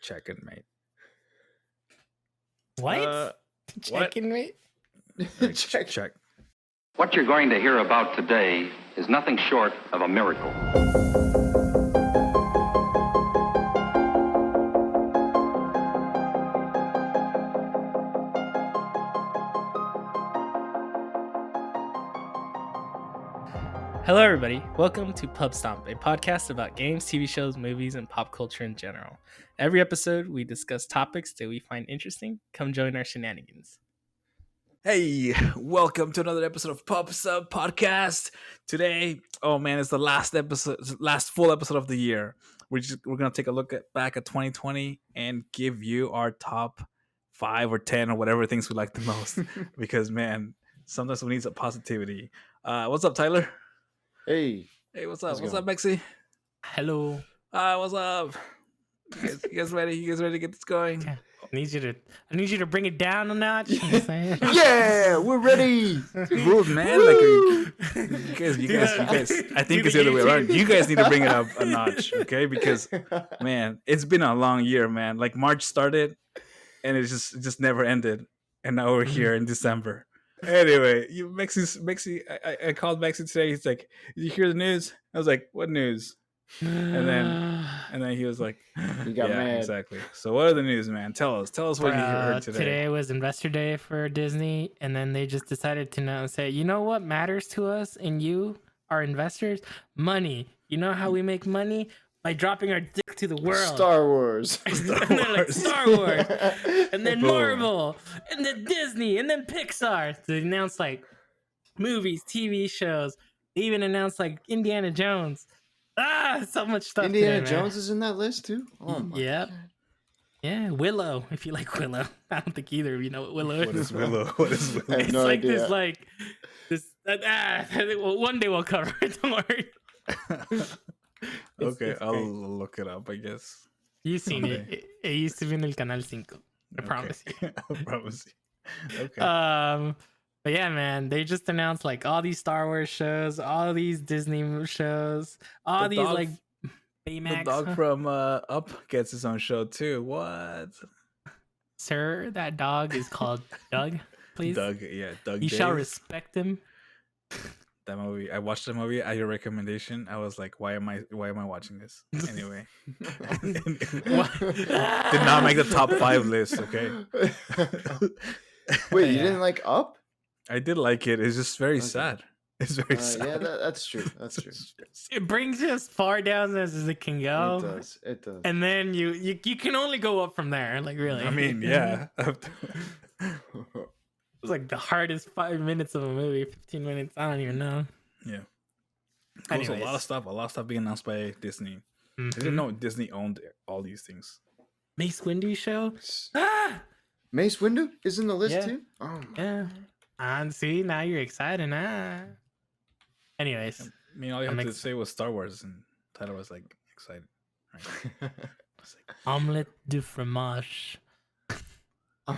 Checking, mate. What? Checking, mate? Check. What you're going to hear about today is nothing short of a miracle. Hello, everybody. Welcome to Pubstomp, a podcast about games, TV shows, movies, and pop culture in general. Every episode, we discuss topics that we find interesting. Come join our shenanigans. Hey, welcome to another episode of Pubstomp podcast. Today, oh man, it's the last full episode of the year. We're gonna take a look back at 2020 and give you our top 5 or 10 or whatever things we like the most. Because man, sometimes we need some positivity. What's up, Tyler? Hey, what's up? What's up, Mexy? Hello. What's up? You guys ready? You guys ready to get this going? Okay. I need you to bring it down a notch. You know what I'm saying? Yeah, we're ready. Rude, man. Like you guys. I think it's the other way around. You guys need to bring it up a notch, okay? Because man, it's been a long year, man. Like March started, and it just never ended, and now we're here in December. Anyway, Mexy. I called Mexy today. He's like, "Did you hear the news?" I was like, "What news?" And then he was like, You got mad. Exactly. So what are the news, man? Tell us what you heard today. Today was Investor Day for Disney, and then they just decided to say, you know what matters to us and you, our investors? Money. You know how we make money? By dropping our dick to the world. Star Wars. And then like Star Wars. And then Marvel. And then Disney. And then Pixar. So they announced like movies, TV shows. They even announced like Indiana Jones. So much stuff. Indiana today, Jones is in that list too? Oh my God. Yeah, Willow, if you like Willow. I don't think either of you know what Willow is. What is Willow? I have It's no like idea. one day we'll cover it. Don't worry. Okay, it's I'll great. look it up, I guess. You've seen it. It used to be in El Canal 5. I promise you. I promise you. Okay. But yeah, man, they just announced like all these Star Wars shows, all these Disney shows, all The these dog- like The Baymax. dog from Up gets his own show too. What? Sir, that dog is called Doug. Please, Doug. you shall Days. respect him. That movie. I watched the movie at your recommendation. I was like, why am I watching this? Anyway. Did not make the top 5 list, okay? Wait, you didn't like Up? I did like it. It's just very sad. It's very sad. Yeah, that's true. That's true. It brings you as far down as it can go. It does. And then you can only go up from there. Like really. I mean, yeah. It's like the hardest 5 minutes of a movie. 15 minutes. I don't even know. Yeah. Also, a Anyways. lot of stuff being announced by Disney. I Mhm. didn't know Disney owned all these things. Mace Windu show. Mace Windu is in the list Yeah. too? Oh my. Yeah. And see, now you're excited. Anyways, I mean, all you I'm had to say was Star Wars, and Tyler was like excited. Right? It's like, omelette du fromage. I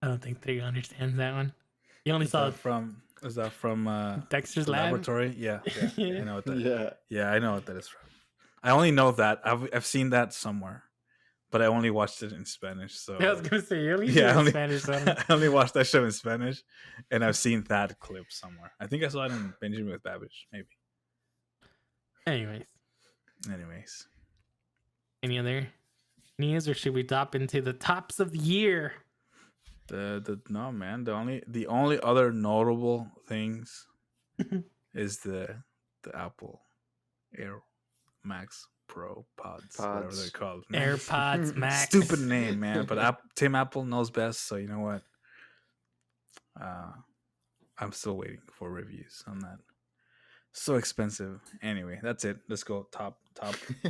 don't think Trigo understands that one. You only saw is that from Dexter's the Lab. laboratory? Yeah. Yeah. I know what that. Yeah. Yeah, I know what that is from. I only know that I've seen that somewhere, but I only watched it in Spanish. So I was gonna say you only Yeah, yeah, only- Spanish. So I only watched that show in Spanish, and I've seen that clip somewhere. I think I saw it in Benjamin with Babbage, maybe. anyways, any other news, or should we drop into the tops of the year? No, man. The only other notable things is the Apple Air Max Pro Pods. Whatever they're called. man. AirPods Max. Stupid name, man. But Tim Apple knows best, so you know what? I'm still waiting for reviews on that. So expensive. Anyway, that's it. Let's go top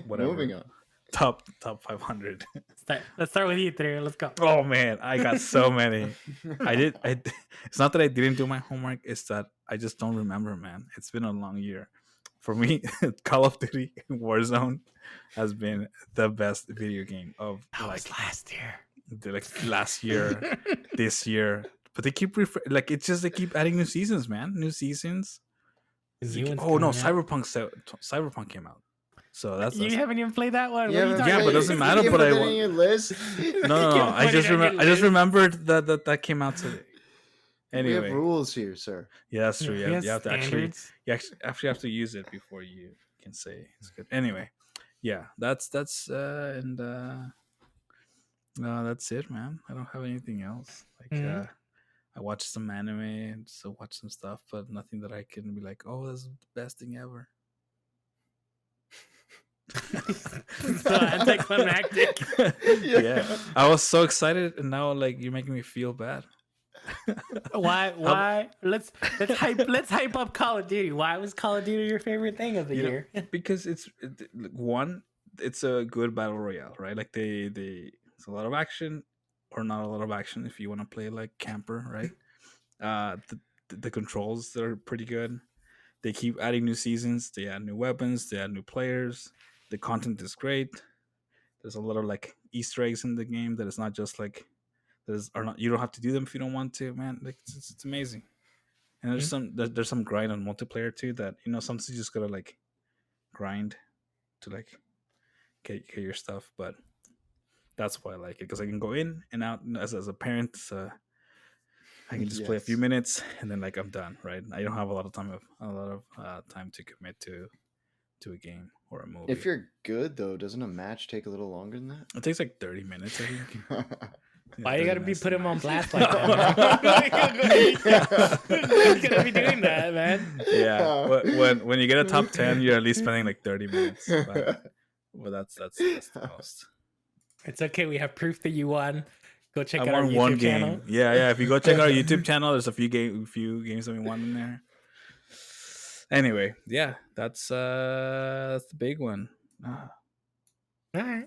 whatever. Moving on. Top 500. Let's start with you, Trigo. Let's go. Oh man, I got so many. It's not that I didn't do my homework, it's that I just don't remember, man. It's been a long year. For me, Call of Duty Warzone has been the best video game of That was last year. last year, this year. But they keep they keep adding new seasons, man. New seasons. The new one's Oh no, coming out. Cyberpunk came out. So that's You haven't even played that one. You What are you haven't talking Yeah, but about? it doesn't matter, You but I put that want- in your list. no. I Put just it on your I just list. remembered that came out today. We have Anyway, rules here, sir. yeah, that's true. He You has have to actually standards. you actually have to use it before you can say it's good. Anyway, yeah, that's and no, that's it, man. I don't have anything else. Like Mhm. I watched some anime and so watch some stuff, but nothing that I can be like, oh, that's the best thing ever. So anticlimactic. Yeah, I was so excited, and now like you're making me feel bad. Why? Let's hype up Call of Duty. Why was Call of Duty your favorite thing of the You know, year? because one, it's a good battle royale, right? Like it's a lot of action, or not a lot of action if you want to play like camper, right? The controls are pretty good. They keep adding new seasons. They add new weapons. They add new players. The content is great. There's a lot of like Easter eggs in the game that it's not just like are not, you don't have to do them if you don't want to, man. Like it's amazing. And there's some grind on multiplayer too that sometimes you just gotta like grind to like get your stuff. But that's why I like it, because I can go in and out as a parent. I can just play a few Yes. minutes and then like I'm done, right? I don't have a lot of time to commit to a game or a movie. If you're good though, doesn't a match take a little longer than that? It takes like 30 minutes, I think. Yeah, Why you 30 gotta be minutes put to him on max. blast like that? Who's gonna be doing that, man? Yeah, but when you get a top 10, you're at least spending like 30 minutes. But that's the most. It's okay. We have proof that you won. Go check I out our won YouTube one channel. game. Yeah. If you go check out our YouTube channel, there's a few games that we won in there. Anyway, yeah, that's the big one. All right.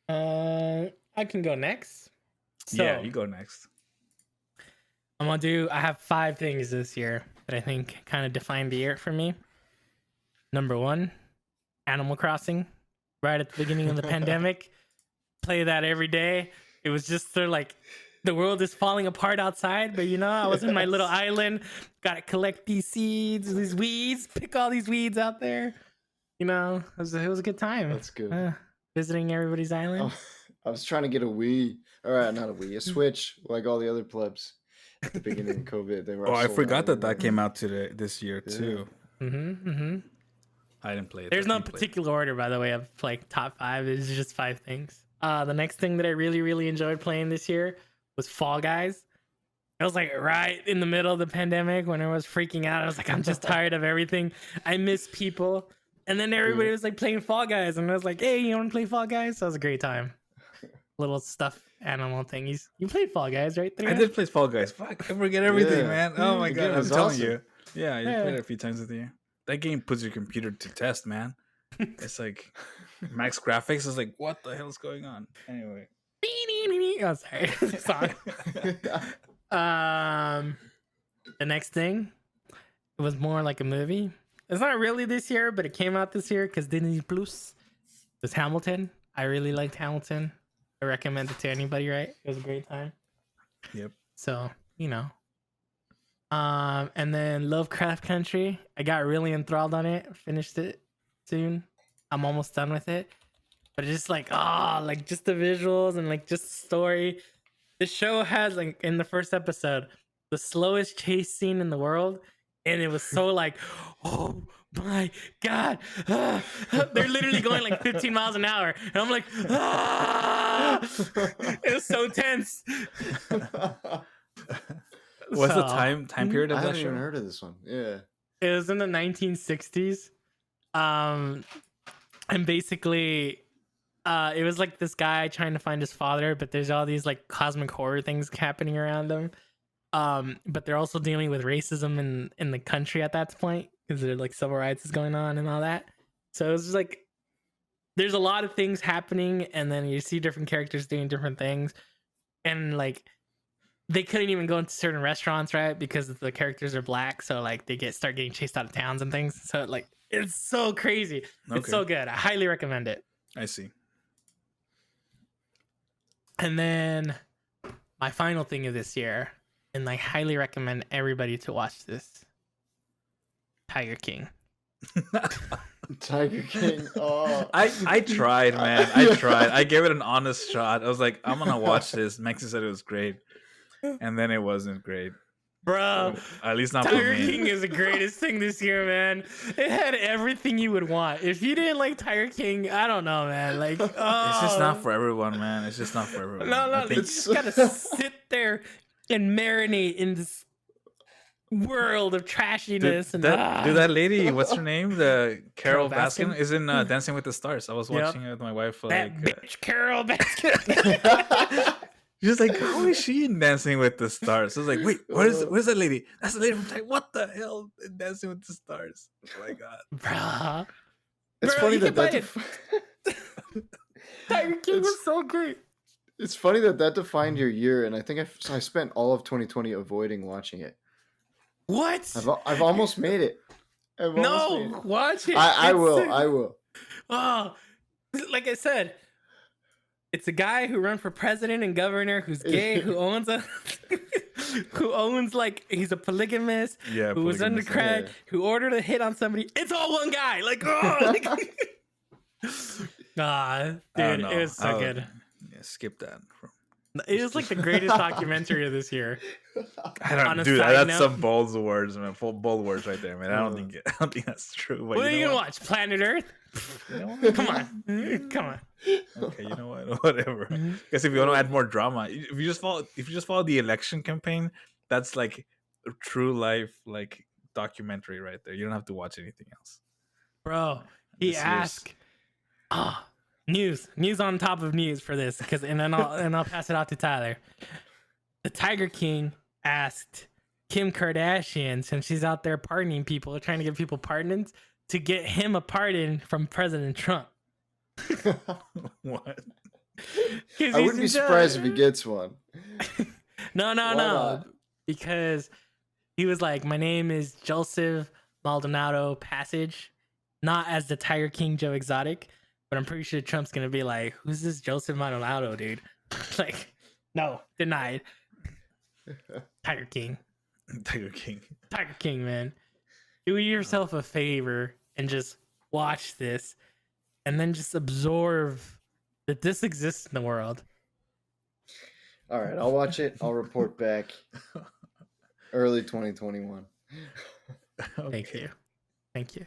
I can go next. So, Yeah, you go next. I have 5 things this year that I think kind of defined the year for me. Number 1, Animal Crossing. Right at the beginning of the pandemic. Play that every day. It was just sort of like the world is falling apart outside, but I was in my little island. Gotta collect these seeds, these weeds, pick all these weeds out there. It was a good time. That's good. Visiting everybody's island. I was trying to get a Wii. All right, not a Wii, a Switch, like all the other plebs at the beginning of COVID. They were. Oh, I sold forgot out that everywhere. came out this year Yeah. too. Mm-hmm. I didn't play it. There's I no didn't play it. particular order, by the way, of like top 5. It's just 5 things. The next thing that I really, really enjoyed playing this year was Fall Guys. I was like right in the middle of the pandemic when I was freaking out. I was like, I'm just tired of everything. I miss people. And then everybody was like playing Fall Guys. And I was like, hey, you want to play Fall Guys? So it was a great time. Little stuffed animal thingies. You played Fall Guys, right? I did play Fall Guys. Fuck, I forget everything, Yeah. man. Oh my The god, game I'm was telling awesome. you. Yeah, I Yeah. played it a few times with you. That game puts your computer to test, man. It's like max graphics. It's like, what the hell is going on? Anyway. Oh, sorry. Song. The next thing, it was more like a movie. It's not really this year, but it came out this year because Disney Plus was Hamilton. I really liked Hamilton. I recommend it to anybody, right? It was a great time. Yep. So, and then Lovecraft Country. I got really enthralled on it. Finished it soon. I'm almost done with it. But it's just like, just the visuals and like just the story. The show has like in the first episode the slowest chase scene in the world, and it was so like, oh my god, they're literally going like 15 miles an hour, and I'm like, it was so tense. What's the So, time period I of that haven't show? even heard of this one. Yeah. It was in the 1960s, and basically it was like this guy trying to find his father, but there's all these like cosmic horror things happening around him. But they're also dealing with racism in the country at that point because there's like civil rights is going on and all that. So it was just like there's a lot of things happening, and then you see different characters doing different things, and like they couldn't even go into certain restaurants, right? Because the characters are black, so like they start getting chased out of towns and things. So like it's so crazy. It's Okay. so good. I highly recommend it. I see. And then my final thing of this year, and I highly recommend everybody to watch this, Tiger King. Tiger King. Oh, I tried, man. I tried. I gave it an honest shot. I was like, I'm gonna watch this. Mexy said it was great, and then it wasn't great. Bro, At least not for Tiger me. King is the greatest thing this year, man. It had everything you would want. If you didn't like Tiger King, I don't know, man. Like, It's just not for everyone, man. It's just not for everyone. No, I you think just gotta sit there and marinate in this world of trashiness that lady, what's her name? The Carol Carol Baskin Baskin? is in Dancing with the Stars. I was Yep. watching it with my wife. that Like, bitch Carol Baskin. she's like, how is she in Dancing with the Stars? I was like, wait, where's that lady? That's the lady from What the hell? In Dancing with the Stars. Oh my god. Bruh. it's Bro, funny you that can buy Tiger King was so great. It's funny that defined your year, and I think I spent all of 2020 avoiding watching it. What? I've almost made it. I've almost made No, it. watch it. I It's will. so- I will. Oh, like I said, it's a guy who ran for president and governor who's gay, who owns like he's a polygamist, Yeah, who was under polygamous, crack, yeah. who ordered a hit on somebody. It's all one guy. Like, oh, I don't dude, know. it was so good. Yeah, skip that. It was like the greatest documentary of this year. I don't, On a dude. side That's note- some bold words, man. Bold words right there, man. I don't think that's true. But What are you know gonna what? watch? Planet Earth? You know what? Come on, come on. Okay, you know what? Whatever. Because if you want to add more drama, if you just follow the election campaign, that's like a true life like documentary right there. You don't have to watch anything else. Bro, he This year's- asked news on top of news for this, because and then I'll pass it out to Tyler. The Tiger King asked Kim Kardashian, since she's out there pardoning people, trying to get people pardons, to get him a pardon from President Trump. What? I wouldn't be surprised if he gets one. No, Why not? because he was like, my name is Joseph Maldonado Passage, not as the Tiger King Joe Exotic, but I'm pretty sure Trump's gonna be like, who's this Joseph Maldonado dude? Like, no, denied. Tiger King, Tiger King. man, do yourself a favor and just watch this, and then just absorb that this exists in the world. All right, I'll watch it. I'll report back early 2021. Thank you.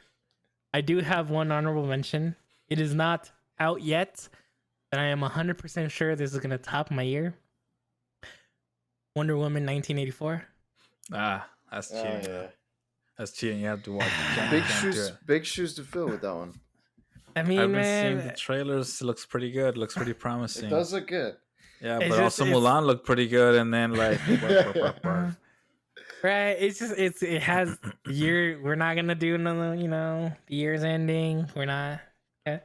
I do have one honorable mention. It is not out yet, but I am 100% sure this is going to top my year. Wonder Woman 1984. That's Oh, cheating. yeah. That's cheating. You have to watch. Big shoes to fill with that one. I mean, I've been man, seeing the trailers. Looks pretty good. Looks pretty promising. It does look good. Yeah, It's but just- also Mulan looked pretty good, and then like, right? It has year. We're not gonna do another. The year's ending. We're not. Okay.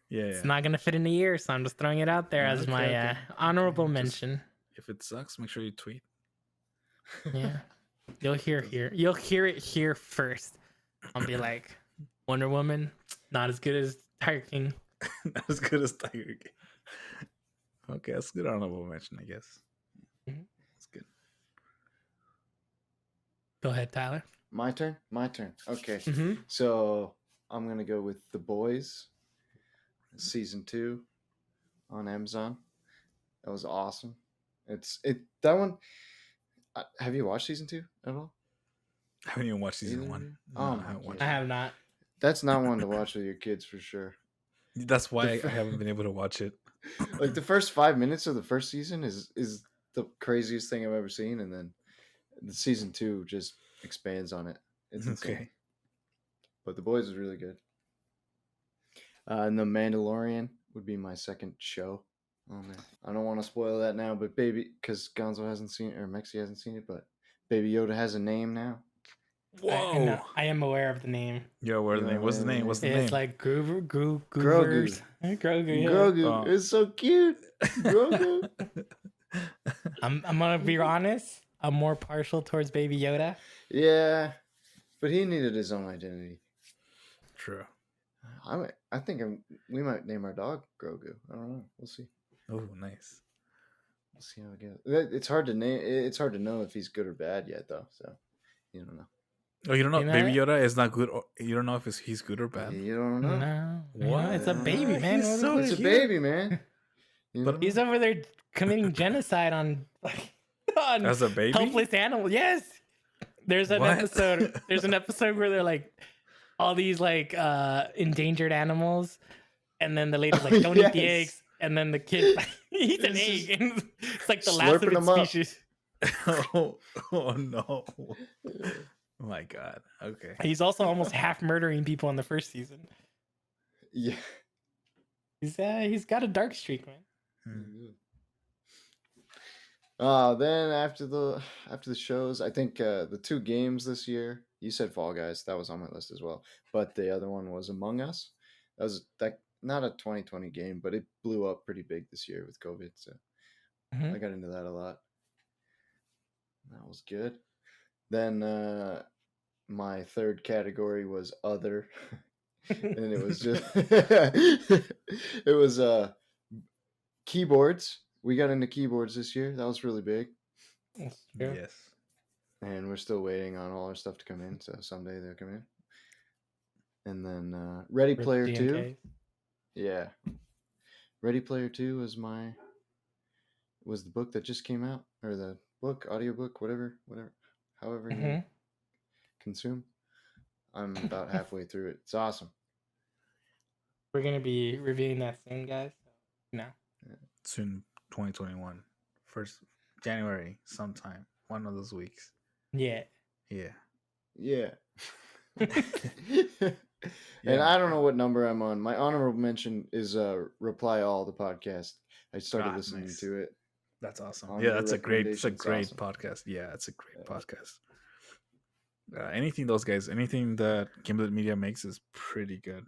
yeah. It's not gonna fit in a year, so I'm just throwing it out there as Okay, my okay. honorable Just- mention. If it sucks, make sure you tweet. Yeah, you'll hear it here first. I'll be like, Wonder Woman, not as good as Tiger King. Not as good as Tiger King. Okay, that's a good honorable mention, I guess. Mhm. That's good. Go ahead, Tyler. My turn. Okay. Mm-hmm. So I'm gonna go with The Boys, season 2, on Amazon. That was awesome. That one. Have you watched season 2 at all? I haven't even watched season Either 1. of you? No, Oh I my haven't watched I it. have not. That's not one to watch with your kids for sure. That's why I haven't been able to watch it. Like the first 5 minutes of the first season is the craziest thing I've ever seen, and then the season 2 just expands on it. It's insane. Okay. But The Boys is really good. And The Mandalorian would be my second show on there. I don't want to spoil that now, but because Gonzo hasn't seen it, or Mexy hasn't seen it, but Baby Yoda has a name now. Whoa. I am aware of the name. Yo, what's the Yeah, name? What's the name? What's the It's name? like Grover, Grogu. Groovers. Grogu. Yeah. Grogu. Oh. It's so cute. Grogu. I'm gonna be honest. I'm more partial towards Baby Yoda. Yeah, but he needed his own identity. True. I think we might name our dog Grogu. I don't know. We'll see. Oh, nice. We'll see how it goes. It's hard to name. It's hard to know if he's good or bad yet, though. So you don't know. Oh, you don't know, You know Baby that? Yoda is not good. Or, you don't know if he's good or bad. You don't know. No. What? It's a baby, man. He's What so do you- It's a cute. baby, man. You But don't He's know? over there committing genocide on As a baby? helpless animals. Yes. There's an What? episode. There's an episode where they're like all these like endangered animals, and then the lady's like, "Don't eat the Yes. eggs," and then the kid eats an It's egg, just and it's like the last of slurping its 'em up. species. oh no. Oh my god. Okay. He's also almost half murdering people in the first season. Yeah. He's got a dark streak, man. Hmm. Then after the shows, I think the 2 games this year. You said Fall Guys, that was on my list as well. But the other one was Among Us. That was not a 2020 game, but it blew up pretty big this year with COVID. So Mhm. I got into that a lot. That was good. Then my third category was other, and it was just it was keyboards. We got into keyboards this year. That was really big. That's true. Yes. And we're still waiting on all our stuff to come in, so someday they'll come in. And then Ready Rip Player 2. DMK. Yeah. Ready Player 2 was the book that just came out, or the book, audiobook, whatever, however you Mhm. consume. I'm about halfway through it. It's awesome. We're gonna be reviewing that soon, guys. No. Soon 2021. First January sometime. One of those weeks. Yeah. Yeah. Yeah. Yeah. And I don't know what number I'm on. My honorable mention is Reply All, the podcast. I started listening nice. to it. That's awesome. On Yeah, your that's a great recommendations, awesome. podcast. Yeah, it's a great Yeah. podcast. Anything that Gimlet Media makes is pretty good.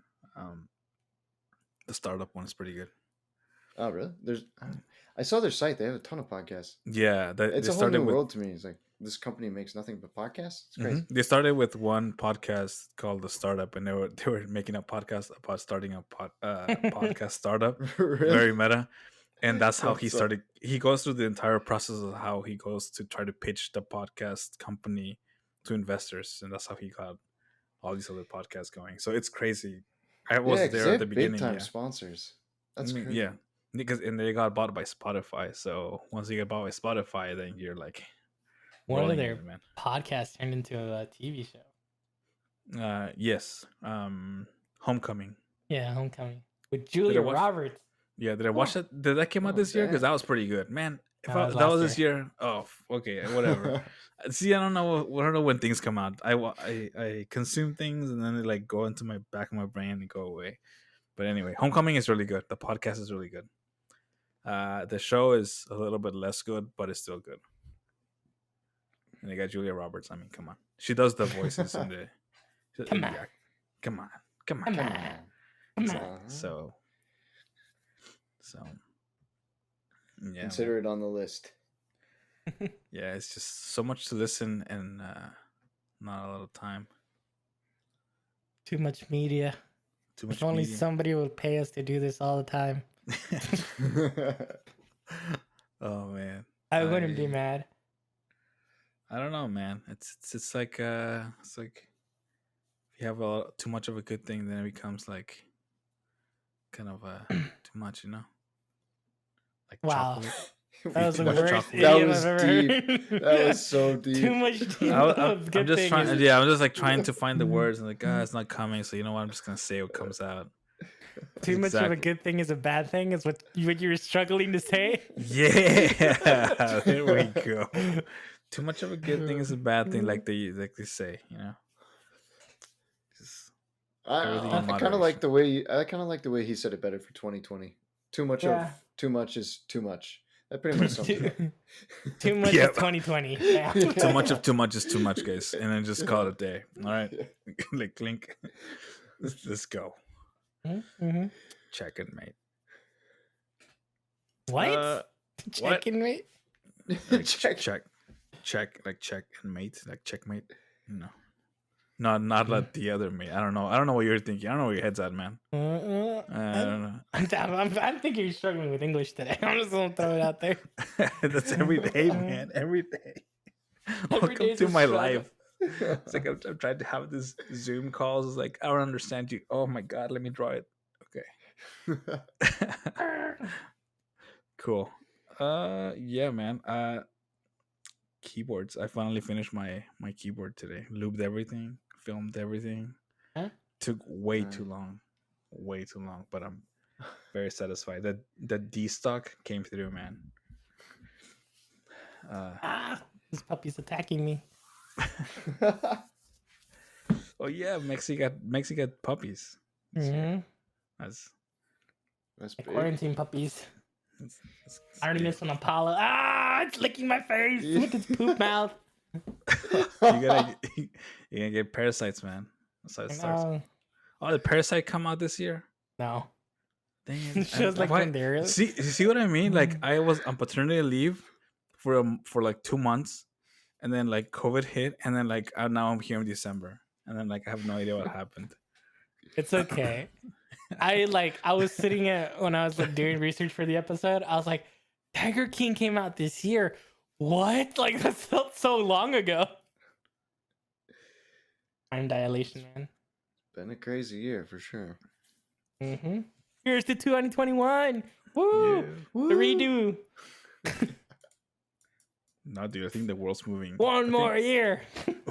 The startup one is pretty good. Oh, really? I saw their site. They have a ton of podcasts. Yeah, It's they a whole started new with world to me. It's like this company makes nothing but podcasts. It's crazy. They started with one podcast called The Startup, and they were making a podcast about starting a podcast startup. Really? Very meta. And that's how he That's started. He goes through the entire process of how he goes to try to pitch the podcast company to investors, and that's how he got all these other podcasts going. So it's crazy. I was 'cause there they at the have beginning. big time Yeah. sponsors. That's crazy. Yeah, because they got bought by Spotify. So once you get bought by Spotify, then you're like One of rolling their in it, man. podcasts turned into a TV show. Yes. Homecoming. Yeah, Homecoming with Julia watch- Roberts. Yeah, did I watch that? Did that came out this year? Because that was pretty good, man. If That was that last was this year, okay, whatever. See, I don't know when things come out. I consume things and then they like go into my back of my brain and go away. But anyway, Homecoming is really good. The podcast is really good. The show is a little bit less good, but it's still good. And they got Julia Roberts. I mean, come on, she does the voices in the. Come on. Yeah, come on. Come on. Come on. Uh-huh. So yeah, Consider it on the list. yeah, it's just so much to listen and not a lot of time. Too much media. Too much. If only media. somebody would pay us to do this all the time. Oh man, I wouldn't be mad. I don't know, man. It's like if you have too much of a good thing, then it becomes like kind of too much, you know. Like Wow. chocolate. That was the much worst chocolate. That idiom was I've ever deep. heard. That was so deep. Too much. I'm Good just thing trying. is- Yeah, I'm just like trying to find the words and like, it's not coming. So you know what? I'm just gonna say what comes out. Too much of a Exactly. good thing is a bad thing. Is what you were struggling to say. Yeah, there we go. Too much of a good thing is a bad thing, like they say, you know. Just everything in I kind of moderation. like the way he said it better for 2020. Too much Yeah. of too much is too much. That pretty much sums it up. Too much Yep. is 2020. Yeah. Too much of too much is too much, guys, and then just call it a day. All right, like clink. Let's go. Mm-hmm. Check it, mate. What? Checking mate? Like, check, like and mate, like checkmate. No, not like the other mate. I don't know what you're thinking. I don't know where your head's at, man. I don't know. I think you're struggling with English today. I'm just gonna throw it out there. That's every day, man. Every day. Every Welcome day's to a my struggle. life. It's like I'm trying to have this Zoom calls. It's like I don't understand you. Oh my god, let me draw it. Okay. Cool. Yeah, man. Keyboards. I finally finished my keyboard today. Lubed everything, filmed everything. Huh? Took way too long. Way too long, but I'm very satisfied. That D stock came through, man. This puppy's attacking me. Oh yeah, Mexy got puppies. Mm-hmm. That's That's big. Quarantine puppies. that's I already missed one on Paula. It's licking my face with its poop mouth. you're gonna get parasites, man. That's how it starts. No. Oh, did Parasite come out this year? No. Dang It it. shows like Why- when they're see what I mean? Like I was on paternity leave for like 2 months, and then like COVID hit, and then like now I'm here in December, and then like I have no idea what happened. It's okay. I was sitting when I was like doing research for the episode, I was like, Tiger King came out this year. What? Like that felt so long ago. Time dilation, man. Been a crazy year for sure. Mm-hmm. Here's to 2021. Woo! Yeah. The redo. No, dude, I think the world's moving. One more year.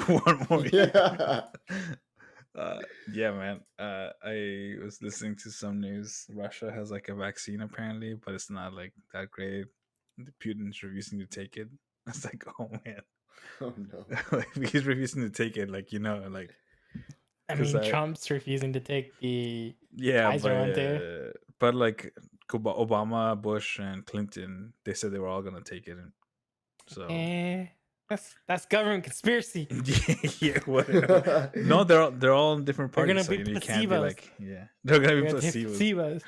One more year. Yeah. Yeah, man. I was listening to some news. Russia has like a vaccine apparently, but it's not like that great. Putin's refusing to take it. It's like, oh man, Oh no. he's refusing to take it. Like like I 'Cause mean, Trump's refusing to take the yeah, Pfizer one too. but like Obama, Bush, and Clinton, they said they were all gonna take it, and so That's government conspiracy. yeah, whatever. No, they're all in different They're parties. gonna be you can't be placebos. like, yeah, they're gonna be They're gonna take placebos.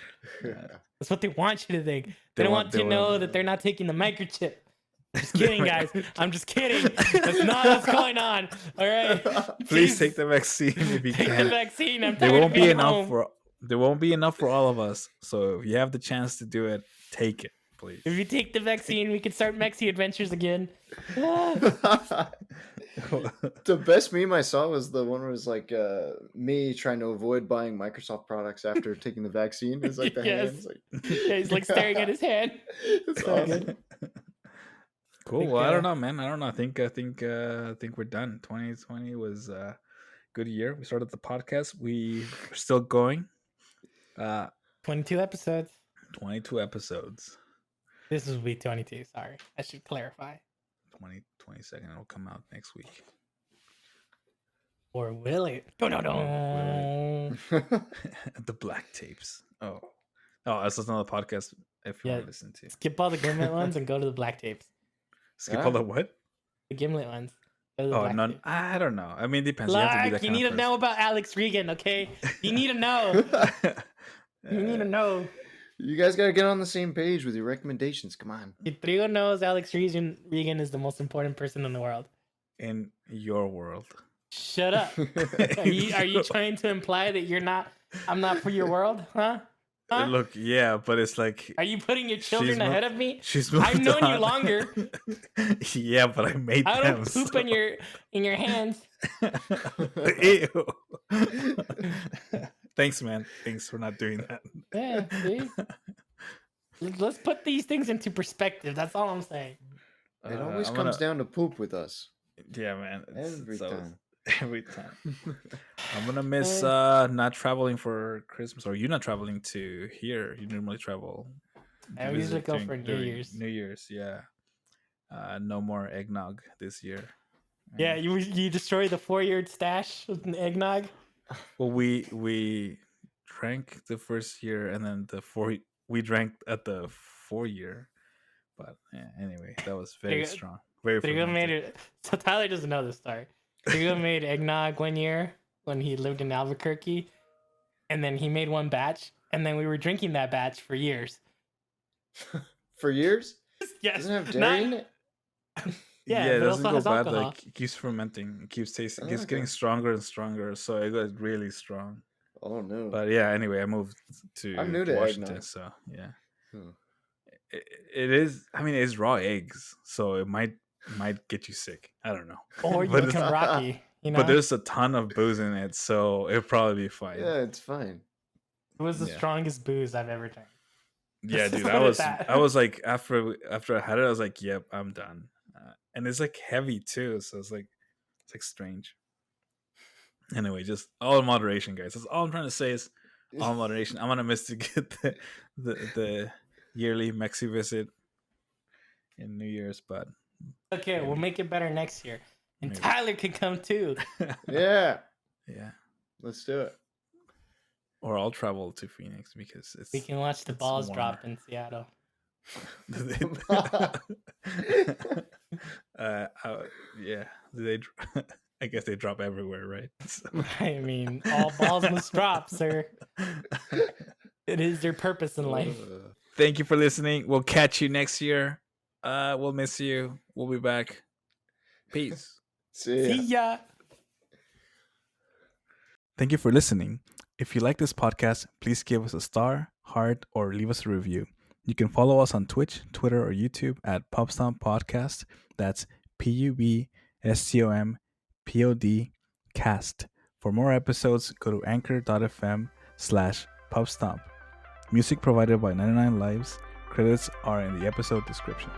placebos. That's what they want you to think. They They don't want- want they you to know want- that they're not taking the microchip. Just kidding, guys. I'm just kidding. That's not what's going on. All right. Please take the vaccine if you take the can. vaccine. I'm There tired won't of be being enough home. for there won't be enough for all of us. So if you have the chance to do it, take it, please. If you take the vaccine, we can start Mexy adventures again. The best meme I saw was the one where it was like me trying to avoid buying Microsoft products after taking the vaccine. It's like the Yes. hands. Like... Yeah, he's like staring at his hand. It's So awesome. good. Cool. think, Well, I don't know, man. I don't know. I think we're done. 2020 was a good year. We started the podcast. We are still going. 22 episodes. 22 episodes. This will be 22. Sorry. I should clarify. 22nd it'll come out next week. Or will it? No. The black tapes. Oh, that's another podcast if you Yeah. want to listen to. Skip all the Gimlet ones and go to the black tapes. Skip Huh? all the what? The Gimlet ones. Go to the Oh, black none. tapes. I don't know. I mean, it depends. You have to be Like, that you kind need of to know about Alex Regan, okay? You need to know. You need to know. You guys gotta get on the same page with your recommendations. Come on. Trigo knows Alex Regan is the most important person in the world. in your world. Shut up. Are you trying to imply that I'm not for your world? Huh? Huh? Look, yeah, but it's like Are you putting your children mo- ahead of me? she's moved I've known you on. longer. Yeah, but I made I them. don't poop so- in your hands. Ew. Thanks, man. Thanks for not doing that. Yeah, see? Let's put these things into perspective. That's all I'm saying. It always I'm comes gonna- down to poop with us. Yeah, man. Every time. Every time. I'm gonna miss not traveling for Christmas, or you not traveling to here. You normally travel. I usually visit go for New during Year's. New Year's, yeah. No more eggnog this year. Yeah, you destroy the 4-year stash with an eggnog. Well, we drank the first year, and then we drank at the 4-year. But yeah, anyway, that was very Trigo- strong. Very. Trigo made fermented. it. So Tyler doesn't know this story. Trigo made eggnog one year when he lived in Albuquerque, and then he made one batch, and then we were drinking that batch for years. For years? Yes, Doesn't it have dairy in it? Yeah, it but doesn't also go has bad. alcohol. Like it keeps fermenting. It keeps tasting. It keeps Okay. getting stronger and stronger. So it got really strong. Oh no. But yeah, anyway, I moved to I'm new to Washington, eggnog. so yeah. Hmm. It is. I mean, it's raw eggs, so it might get you sick. I don't know. Or you But it's- can Rocky. You know, But there's a ton of booze in it, so it'll probably be fine. Yeah, it's fine. it was the Yeah. strongest booze I've ever drank. Yeah, Let's dude, just I put it was that. I was like after I had it, I was like, yep, I'm done. And it's like heavy too, so it's like strange. Anyway, just all in moderation, guys. That's all I'm trying to say is all in moderation. I'm gonna miss to get the yearly Mexy visit in New Year's, but Okay, we'll make it better next year, and Maybe. Tyler can come too. Yeah, yeah. let's do it. Or I'll travel to Phoenix because it's We can watch the it's balls warmer. drop in Seattle. Yeah, I guess they drop everywhere, right? So. I mean, all balls must drop, sir. It is their purpose in life. Thank you for listening. We'll catch you next year. We'll miss you. We'll be back. Peace. See ya. See ya. Thank you for listening. If you like this podcast, please give us a star, heart, or leave us a review. You can follow us on Twitch, Twitter, or YouTube at Pubstomp Podcast. That's PUBSTOMPOD cast. For more episodes, go to anchor.fm/Pubstomp. Music provided by 99 Lives. Credits are in the episode description.